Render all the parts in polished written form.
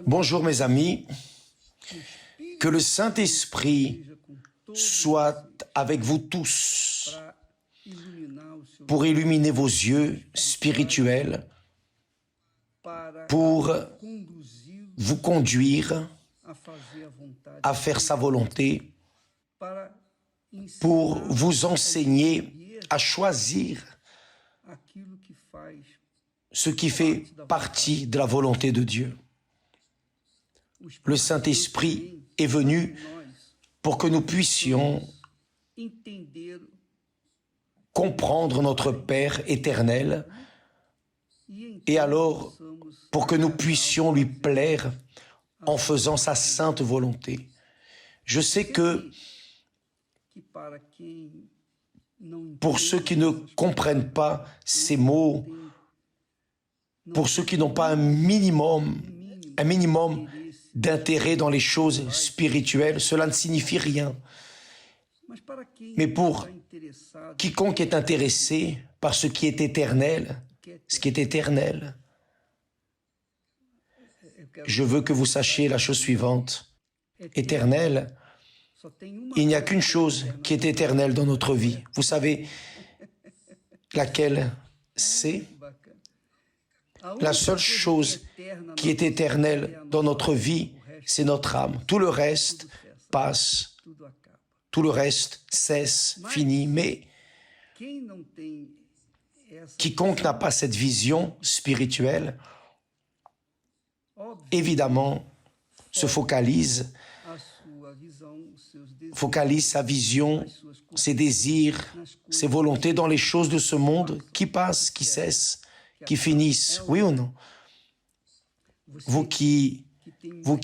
Bonjour mes amis, que le Saint-Esprit soit avec vous tous pour illuminer vos yeux spirituels, pour vous conduire à faire sa volonté, pour vous enseigner à choisir ce qui fait partie de la volonté de Dieu. Le Saint-Esprit est venu pour que nous puissions comprendre notre Père éternel et alors pour que nous puissions lui plaire en faisant sa sainte volonté. Je sais que pour ceux qui ne comprennent pas ces mots, pour ceux qui n'ont pas un minimum d'intérêt dans les choses spirituelles, cela ne signifie rien. Mais pour quiconque est intéressé par ce qui est éternel, je veux que vous sachiez la chose suivante. Éternel, il n'y a qu'une chose qui est éternelle dans notre vie. Vous savez laquelle c'est? La seule chose qui est éternelle dans notre vie, c'est notre âme. Tout le reste passe, tout le reste cesse, finit. Mais quiconque n'a pas cette vision spirituelle, évidemment, se focalise sa vision, ses désirs, ses volontés dans les choses de ce monde qui passent, qui cessent, qui finissent, oui ou non? Vous qui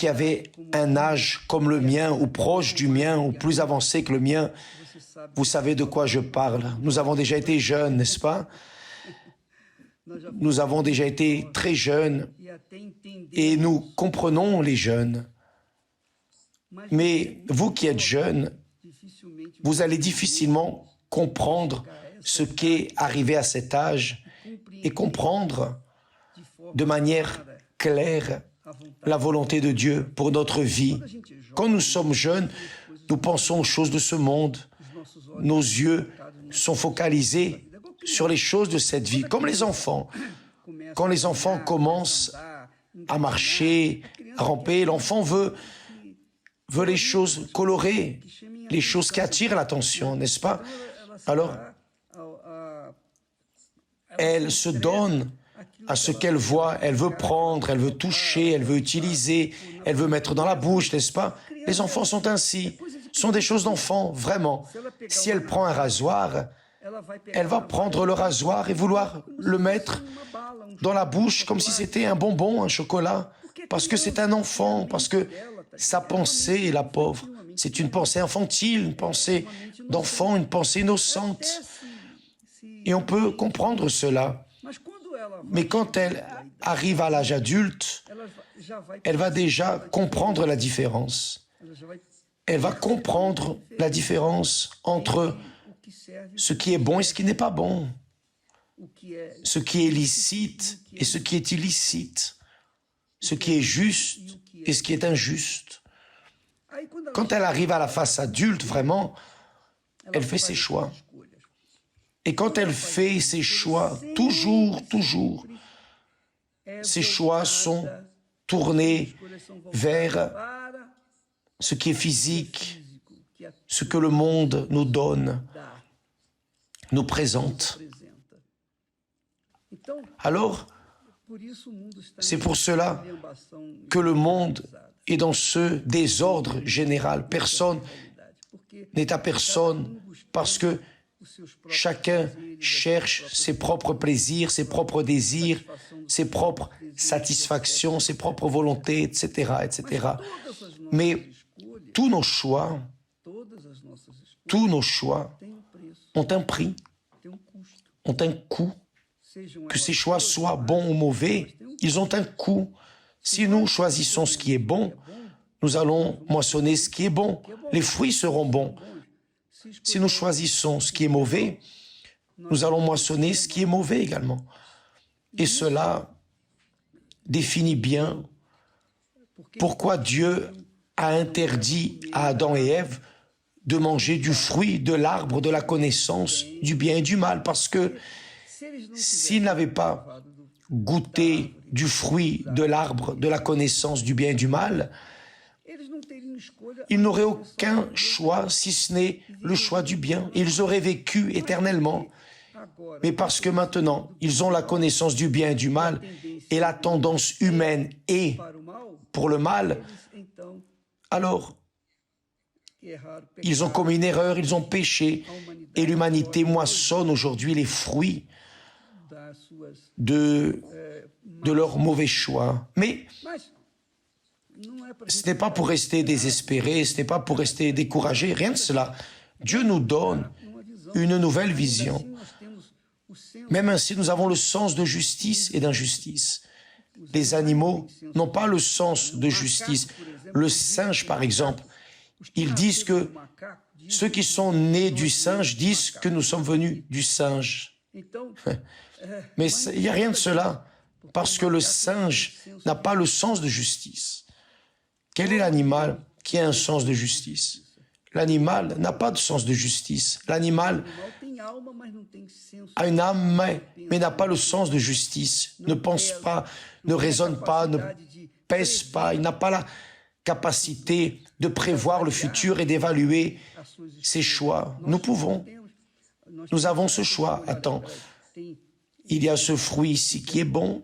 avez un âge comme le mien, ou proche du mien, ou plus avancé que le mien, vous savez de quoi je parle. Nous avons déjà été jeunes, n'est-ce pas? Nous avons déjà été très jeunes, et nous comprenons les jeunes. Mais vous qui êtes jeunes, vous allez difficilement comprendre ce qu'est arrivé à cet âge, et comprendre de manière claire la volonté de Dieu pour notre vie. Quand nous sommes jeunes, nous pensons aux choses de ce monde. Nos yeux sont focalisés sur les choses de cette vie, comme les enfants. Quand les enfants commencent à marcher, à ramper, l'enfant veut les choses colorées, les choses qui attirent l'attention, n'est-ce pas? Alors, elle se donne à ce qu'elle voit, elle veut prendre, elle veut toucher, elle veut utiliser, elle veut mettre dans la bouche, n'est-ce pas? Les enfants sont ainsi, sont des choses d'enfants, vraiment. Si elle prend un rasoir, elle va prendre le rasoir et vouloir le mettre dans la bouche comme si c'était un bonbon, un chocolat, parce que c'est un enfant, parce que sa pensée, la pauvre, c'est une pensée infantile, une pensée d'enfant, une pensée innocente. Et on peut comprendre cela. Mais quand elle arrive à l'âge adulte, elle va déjà comprendre la différence. Elle va comprendre la différence entre ce qui est bon et ce qui n'est pas bon, ce qui est licite et ce qui est illicite, ce qui est juste et ce qui est injuste. Quand elle arrive à la phase adulte, vraiment, elle fait ses choix. Et quand elle fait ses choix, toujours, ses choix sont tournés vers ce qui est physique, ce que le monde nous donne, nous présente. Alors, c'est pour cela que le monde est dans ce désordre général. Personne n'est à personne parce que chacun cherche ses propres plaisirs, ses propres désirs, ses propres satisfactions, ses propres volontés, etc., etc. Mais tous nos choix ont un prix, ont un coût. Que ces choix soient bons ou mauvais, ils ont un coût. Si nous choisissons ce qui est bon, nous allons moissonner ce qui est bon. Les fruits seront bons. Si nous choisissons ce qui est mauvais, nous allons moissonner ce qui est mauvais également. Et cela définit bien Pourquoi Dieu a interdit à Adam et Ève de manger du fruit de l'arbre de la connaissance du bien et du mal? Parce que s'ils n'avaient pas goûté du fruit de l'arbre de la connaissance du bien et du mal, ils n'auraient aucun choix si ce n'est le choix du bien. Ils auraient vécu éternellement. Mais parce que maintenant, ils ont la connaissance du bien et du mal, et la tendance humaine est pour le mal, alors ils ont commis une erreur, ils ont péché, et l'humanité moissonne aujourd'hui les fruits de leur mauvais choix. Mais ce n'est pas pour rester désespéré, ce n'est pas pour rester découragé, rien de cela. Dieu nous donne une nouvelle vision. Même ainsi, nous avons le sens de justice et d'injustice. Les animaux n'ont pas le sens de justice. Le singe, par exemple, ils disent que ceux qui sont nés du singe disent que nous sommes venus du singe. Mais il n'y a rien de cela, parce que le singe n'a pas le sens de justice. Quel est l'animal qui a un sens de justice? L'animal n'a pas de sens de justice. L'animal a une âme, mais n'a pas le sens de justice, ne pense pas, ne raisonne pas, ne pèse pas, il n'a pas la capacité de prévoir le futur et d'évaluer ses choix. Nous pouvons, nous avons ce choix. Attends, il y a ce fruit ici qui est bon.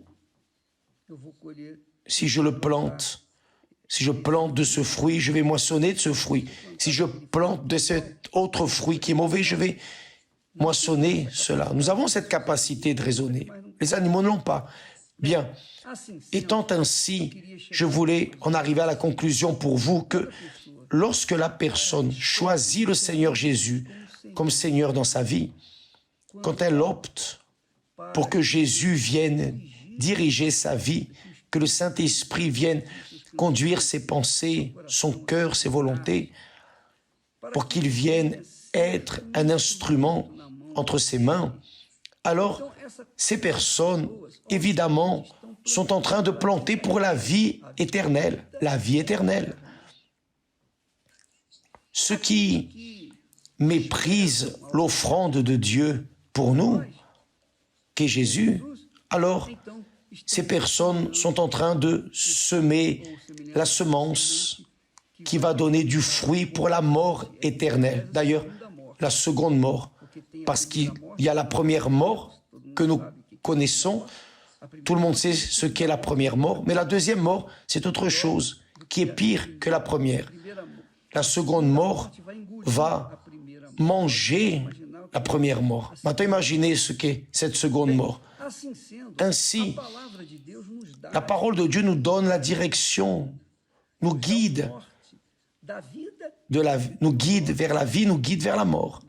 Si je le plante, si je plante de ce fruit, je vais moissonner de ce fruit. Si je plante de cet autre fruit qui est mauvais, je vais moissonner cela. Nous avons cette capacité de raisonner. Les animaux ne l'ont pas. Bien. Étant ainsi, je voulais en arriver à la conclusion pour vous que lorsque la personne choisit le Seigneur Jésus comme Seigneur dans sa vie, quand elle opte pour que Jésus vienne diriger sa vie, que le Saint-Esprit vienne conduire ses pensées, son cœur, ses volontés, pour qu'il vienne être un instrument entre ses mains, alors ces personnes, évidemment, sont en train de planter pour la vie éternelle, la vie éternelle. Ceux qui méprisent l'offrande de Dieu pour nous, qu'est Jésus, alors ces personnes sont en train de semer la semence qui va donner du fruit pour la mort éternelle. D'ailleurs, la seconde mort, parce qu'il y a la première mort que nous connaissons. Tout le monde sait ce qu'est la première mort, mais la deuxième mort, c'est autre chose, qui est pire que la première. La seconde mort va manger la première mort. Maintenant, imaginez ce qu'est cette seconde mort. Ainsi, la parole de Dieu nous donne la direction, nous guide, nous guide vers la vie, nous guide vers la mort.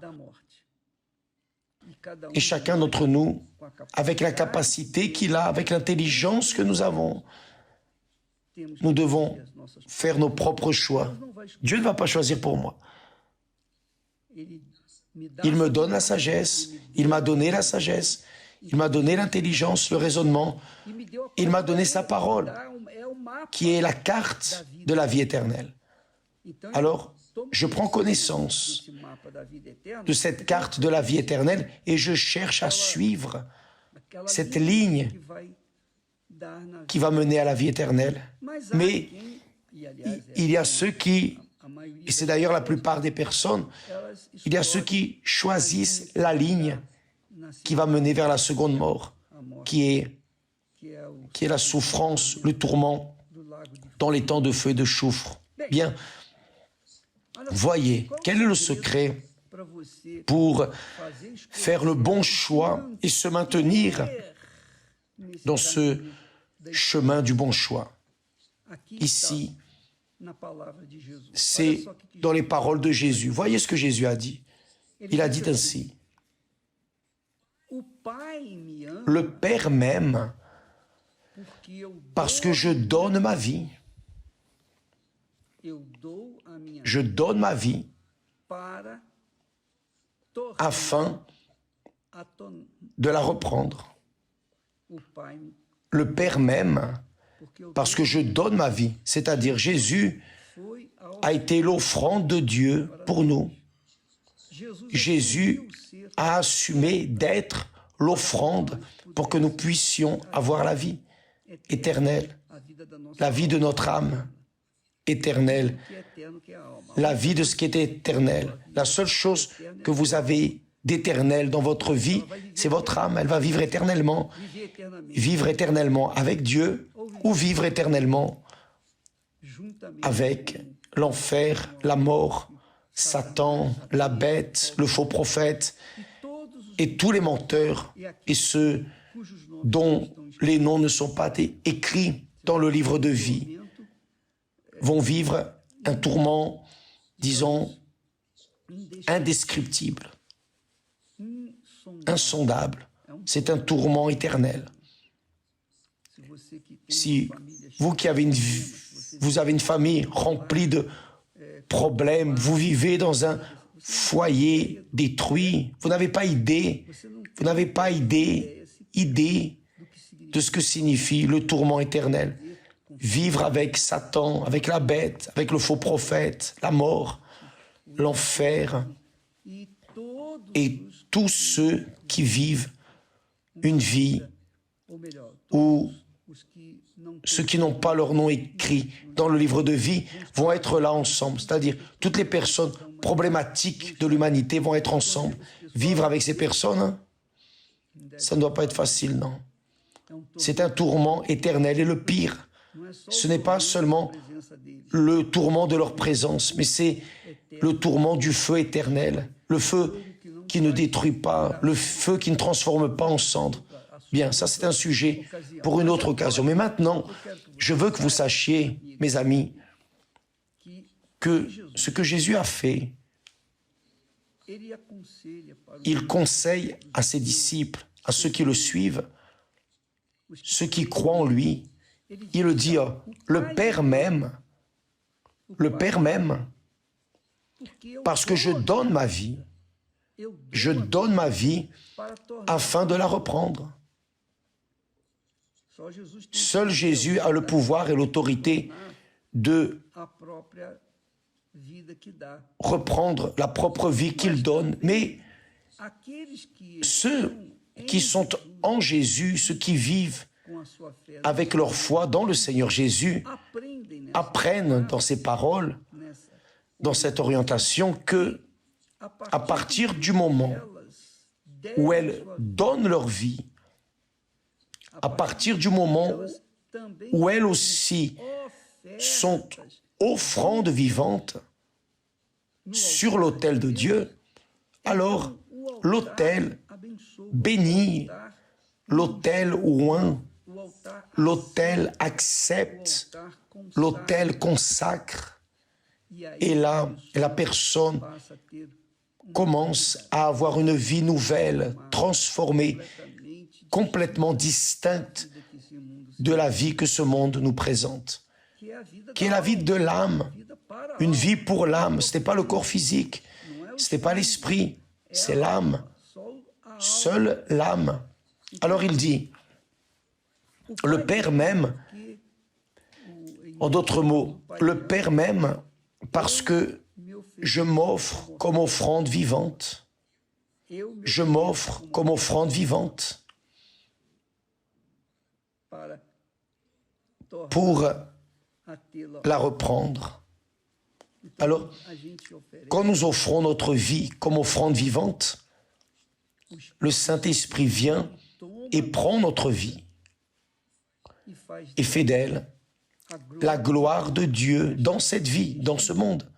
Et chacun d'entre nous, avec la capacité qu'il a, avec l'intelligence que nous avons, nous devons faire nos propres choix. Dieu ne va pas choisir pour moi. Il me donne la sagesse, il m'a donné la sagesse, il m'a donné l'intelligence, le raisonnement, il m'a donné sa parole, qui est la carte de la vie éternelle. Alors, je prends connaissance de cette carte de la vie éternelle et je cherche à suivre cette ligne qui va mener à la vie éternelle. Mais il y a ceux qui, et c'est d'ailleurs la plupart des personnes, il y a ceux qui choisissent la ligne qui va mener vers la seconde mort, qui est la souffrance, le tourment dans les temps de feu et de soufre. Bien, voyez, quel est le secret pour faire le bon choix et se maintenir dans ce chemin du bon choix? Ici, c'est dans les paroles de Jésus. Voyez ce que Jésus a dit. Il a dit ainsi: le Père m'aime parce que je donne ma vie. Je donne ma vie afin de la reprendre. Le Père m'aime parce que je donne ma vie. C'est-à-dire Jésus a été l'offrande de Dieu pour nous. Jésus a assumé d'être l'offrande pour que nous puissions avoir la vie éternelle, la vie de notre âme éternelle, la vie de ce qui est éternel. La seule chose que vous avez d'éternel dans votre vie, c'est votre âme. Elle va vivre éternellement avec Dieu ou vivre éternellement avec l'enfer, la mort, Satan, la bête, le faux prophète et tous les menteurs et ceux dont les noms ne sont pas écrits dans le livre de vie vont vivre un tourment, disons, indescriptible, insondable. C'est un tourment éternel. Si vous qui avez vous avez une famille remplie de problèmes, vous vivez dans un foyer détruit, vous n'avez pas idée de ce que signifie le tourment éternel. Vivre avec Satan, avec la bête, avec le faux prophète, la mort, l'enfer, et tous ceux qui vivent une vie où ceux qui n'ont pas leur nom écrit dans le livre de vie vont être là ensemble. C'est-à-dire, toutes les personnes problématiques de l'humanité vont être ensemble. Vivre avec ces personnes, ça ne doit pas être facile, non. C'est un tourment éternel. Et le pire, ce n'est pas seulement le tourment de leur présence, mais c'est le tourment du feu éternel. Le feu qui ne détruit pas, le feu qui ne transforme pas en cendres. Bien, ça c'est un sujet pour une autre occasion. Mais maintenant, je veux que vous sachiez, mes amis, que ce que Jésus a fait, il conseille à ses disciples, à ceux qui le suivent, ceux qui croient en lui, il le dit, le Père m'aime, parce que je donne ma vie afin de la reprendre. Seul Jésus a le pouvoir et l'autorité de reprendre la propre vie qu'il donne. Mais ceux qui sont en Jésus, ceux qui vivent avec leur foi dans le Seigneur Jésus, apprennent dans ces paroles, dans cette orientation, que à partir du moment où elles donnent leur vie, à partir du moment où elles aussi sont offrandes vivantes sur l'autel de Dieu, alors l'autel bénit, l'autel oint, l'autel accepte, l'autel consacre, et là, la personne commence à avoir une vie nouvelle, transformée, complètement distincte de la vie que ce monde nous présente, qui est la vie de l'âme, une vie pour l'âme. Ce n'est pas le corps physique, ce n'est pas l'esprit, c'est l'âme, seule l'âme. Alors il dit, le Père m'aime, en d'autres mots, le Père m'aime parce que je m'offre comme offrande vivante. Je m'offre comme offrande vivante pour la reprendre. Alors, quand nous offrons notre vie comme offrande vivante, le Saint-Esprit vient et prend notre vie et fait d'elle la gloire de Dieu dans cette vie, dans ce monde.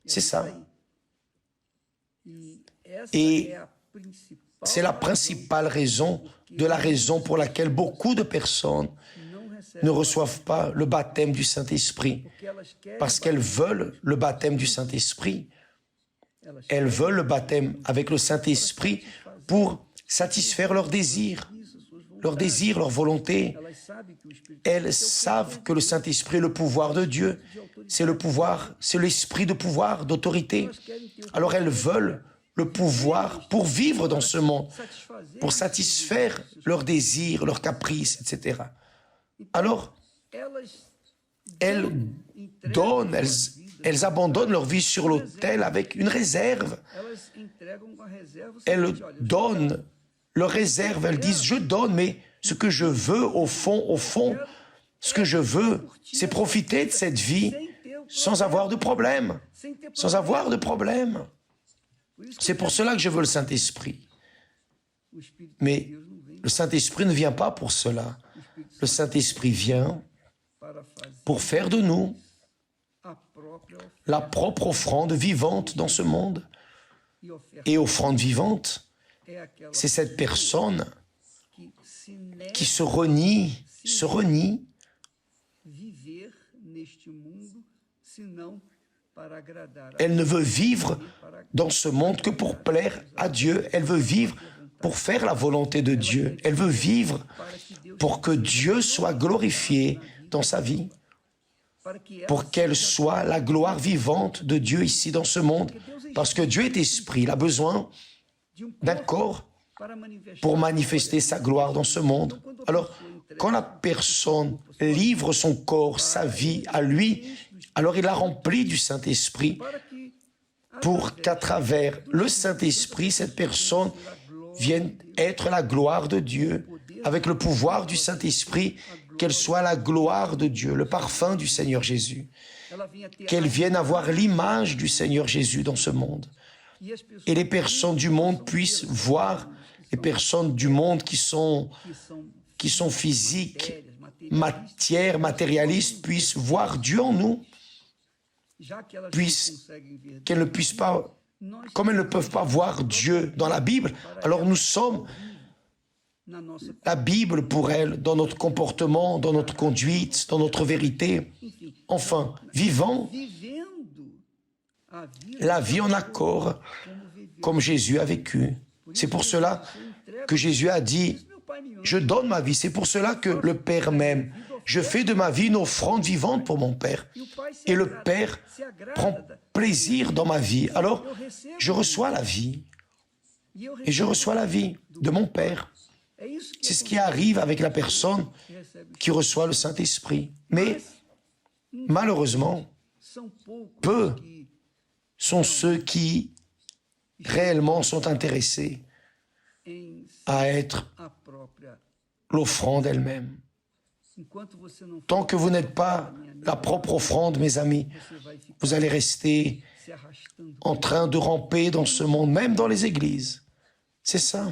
C'est ça. Et c'est la principale raison, de la raison pour laquelle beaucoup de personnes ne reçoivent pas le baptême du Saint-Esprit, parce qu'elles veulent le baptême du Saint-Esprit. Elles veulent le baptême avec le Saint-Esprit pour satisfaire leurs désirs, leur volonté. Elles savent que le Saint-Esprit est le pouvoir de Dieu. C'est le pouvoir, c'est l'esprit de pouvoir, d'autorité. Alors elles veulent le pouvoir pour vivre dans ce monde, pour satisfaire leurs désirs, leurs caprices, etc. Alors, elles donnent, elles abandonnent leur vie sur l'autel avec une réserve. Elles donnent leur réserve, elles disent « je donne, mais ce que je veux, au fond, ce que je veux, c'est profiter de cette vie sans avoir de problème. Sans avoir de problème. » C'est pour cela que je veux le Saint-Esprit. Mais le Saint-Esprit ne vient pas pour cela. Le Saint-Esprit vient pour faire de nous la propre offrande vivante dans ce monde. Et offrande vivante, c'est cette personne qui se renie. Elle ne veut vivre dans ce monde que pour plaire à Dieu. Elle veut vivre pour faire la volonté de Dieu. Elle veut vivre pour que Dieu soit glorifié dans sa vie, pour qu'elle soit la gloire vivante de Dieu ici dans ce monde. Parce que Dieu est esprit, il a besoin d'un corps pour manifester sa gloire dans ce monde. Alors, quand la personne livre son corps, sa vie à lui, alors il a rempli du Saint-Esprit pour qu'à travers le Saint-Esprit, cette personne vienne être la gloire de Dieu, avec le pouvoir du Saint-Esprit, qu'elle soit la gloire de Dieu, le parfum du Seigneur Jésus, qu'elle vienne avoir l'image du Seigneur Jésus dans ce monde. Et les personnes du monde puissent voir, les personnes du monde qui sont physiques, matière, matérialistes, puissent voir Dieu en nous, qu'elles ne puissent pas, comme elles ne peuvent pas voir Dieu dans la Bible, alors nous sommes la Bible pour elles, dans notre comportement, dans notre conduite, dans notre vérité. Enfin, vivant la vie en accord, comme Jésus a vécu. C'est pour cela que Jésus a dit, je donne ma vie. C'est pour cela que le Père m'aime. Je fais de ma vie une offrande vivante pour mon Père. Et le Père prend plaisir dans ma vie. Alors, je reçois la vie. Et je reçois la vie de mon Père. C'est ce qui arrive avec la personne qui reçoit le Saint-Esprit. Mais, malheureusement, peu sont ceux qui réellement sont intéressés à être l'offrande elle-même. Tant que vous n'êtes pas la propre offrande, mes amis, vous allez rester en train de ramper dans ce monde, même dans les églises. C'est ça.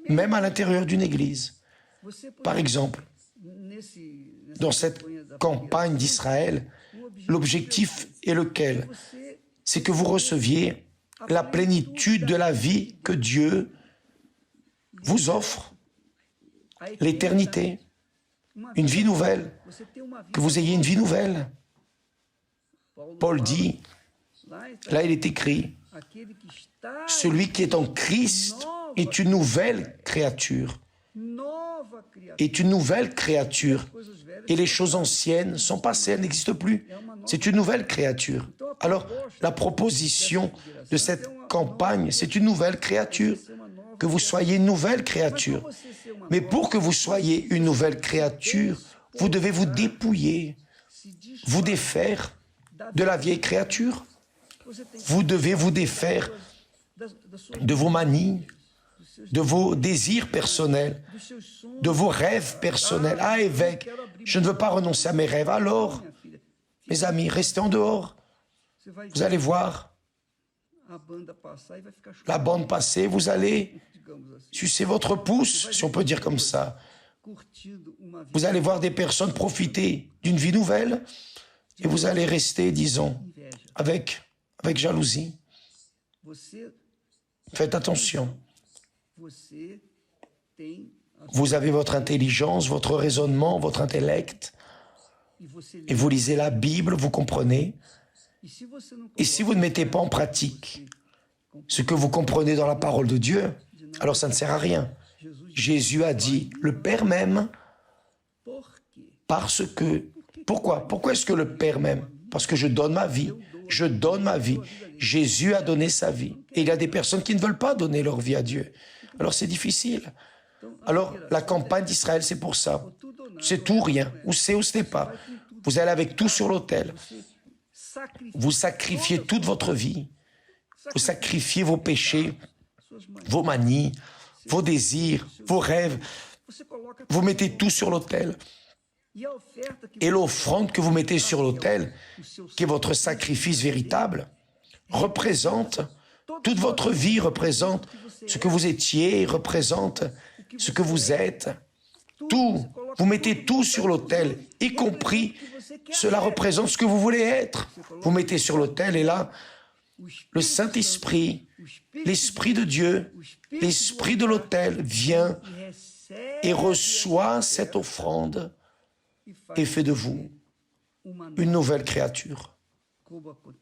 Même à l'intérieur d'une église. Par exemple, dans cette campagne d'Israël, l'objectif est lequel? C'est que vous receviez la plénitude de la vie que Dieu vous offre, l'éternité, une vie nouvelle, que vous ayez une vie nouvelle. Paul dit, là il est écrit, celui qui est en Christ est une nouvelle créature. Est une nouvelle créature. Et les choses anciennes sont passées, elles n'existent plus. C'est une nouvelle créature. Alors, la proposition de cette campagne, c'est une nouvelle créature. Que vous soyez une nouvelle créature. Mais pour que vous soyez une nouvelle créature, vous devez vous dépouiller, vous défaire de la vieille créature. Vous devez vous défaire de vos manies, de vos désirs personnels, de vos rêves personnels. Ah, évêque, je ne veux pas renoncer à mes rêves. Alors, mes amis, restez en dehors. Vous allez voir la bande passer, vous allez sucer votre pouce, si on peut dire comme ça. Vous allez voir des personnes profiter d'une vie nouvelle et vous allez rester, disons, avec jalousie. Faites attention. Vous avez votre intelligence, votre raisonnement, votre intellect, et vous lisez la Bible, vous comprenez. Et si vous ne mettez pas en pratique ce que vous comprenez dans la parole de Dieu, alors ça ne sert à rien. Jésus a dit, le Père m'aime parce que... Pourquoi? Pourquoi est-ce que le Père m'aime? Parce que je donne ma vie. Je donne ma vie. Jésus a donné sa vie. Et il y a des personnes qui ne veulent pas donner leur vie à Dieu. Alors c'est difficile. Alors la campagne d'Israël, c'est pour ça. C'est tout ou rien. Ou c'est ou ce n'est pas. Vous allez avec tout sur l'autel. Vous sacrifiez toute votre vie. Vous sacrifiez vos péchés, vos manies, vos désirs, vos rêves. Vous mettez tout sur l'autel. Et l'offrande que vous mettez sur l'autel, qui est votre sacrifice véritable, représente toute votre vie, représente ce que vous étiez, représente ce que vous êtes. Tout. Vous mettez tout sur l'autel, y compris cela représente ce que vous voulez être. Vous mettez sur l'autel et là, le Saint-Esprit, l'Esprit de Dieu, l'Esprit de l'autel vient et reçoit cette offrande et fait de vous une nouvelle créature,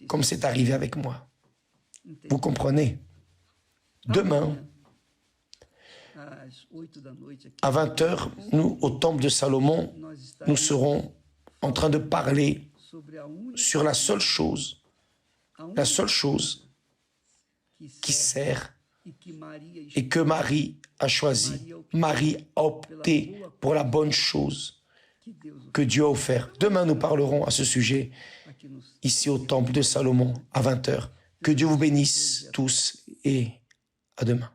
comme c'est arrivé avec moi. Vous comprenez? Demain, à 20h, nous, au temple de Salomon, nous serons en train de parler sur la seule chose qui sert et que Marie a choisi. Marie a opté pour la bonne chose que Dieu a offerte. Demain, nous parlerons à ce sujet ici au temple de Salomon à 20h. Que Dieu vous bénisse tous et à demain.